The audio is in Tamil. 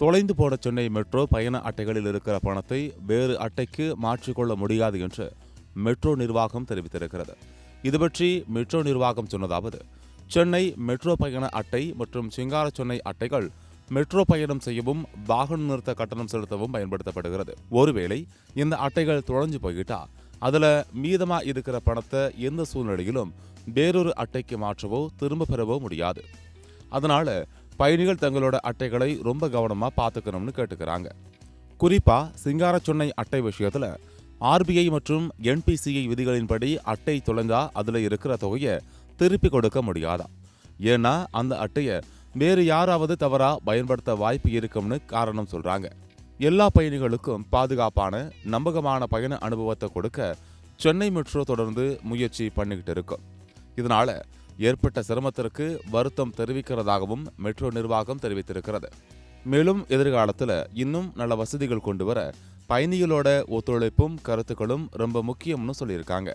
தொலைந்து போன சென்னை மெட்ரோ பயண அட்டைகளில் இருக்கிற பணத்தை வேறு அட்டைக்கு மாற்றிக்கொள்ள முடியாது என்று மெட்ரோ நிர்வாகம் தெரிவித்திருக்கிறது. இதுபற்றி மெட்ரோ நிர்வாகம் சொன்னதாவது, சென்னை மெட்ரோ பயண அட்டை மற்றும் சிங்கார சென்னை அட்டைகள் மெட்ரோ பயணம் செய்யவும் வாகன நிறுத்த கட்டணம் செலுத்தவும் பயன்படுத்தப்படுகிறது. ஒருவேளை இந்த அட்டைகள் தொலைஞ்சு போயிட்டா அதுல மீதமா இருக்கிற பணத்தை எந்த சூழ்நிலையிலும் வேறொரு அட்டைக்கு மாற்றவோ திரும்ப பெறவோ முடியாது. அதனால பயணிகள் தங்களோட அட்டைகளை ரொம்ப கவனமா பார்த்துக்கணும்னு கேட்டுக்கிறாங்க. குறிப்பா சிங்கார சென்னை அட்டை விஷயத்துல ஆர்பிஐ மற்றும் என்பிசிஐ விதிகளின்படி அட்டை தொலைஞ்சா அதுல இருக்கிற தொகையை திருப்பி கொடுக்க முடியாதா. ஏன்னா அந்த அட்டையை வேறு யாராவது தவறா பயன்படுத்த வாய்ப்பு இருக்கும்னு காரணம் சொல்றாங்க. எல்லா பயணிகளுக்கும் பாதுகாப்பான நம்பகமான பயண அனுபவத்தை கொடுக்க சென்னை மெட்ரோ தொடர்ந்து முயற்சி பண்ணிக்கிட்டு இருக்கும். இதனால ஏற்பட்ட சிரமத்திற்கு வருத்தம் தெரிவிக்கிறதாகவும் மெட்ரோ நிர்வாகம் தெரிவித்திருக்கிறது. மேலும் எதிர்காலத்தில் இன்னும் நல்ல வசதிகள் கொண்டு வர பயணிகளோட ஒத்துழைப்பும் கருத்துக்களும் ரொம்ப முக்கியம்னு சொல்லியிருக்காங்க.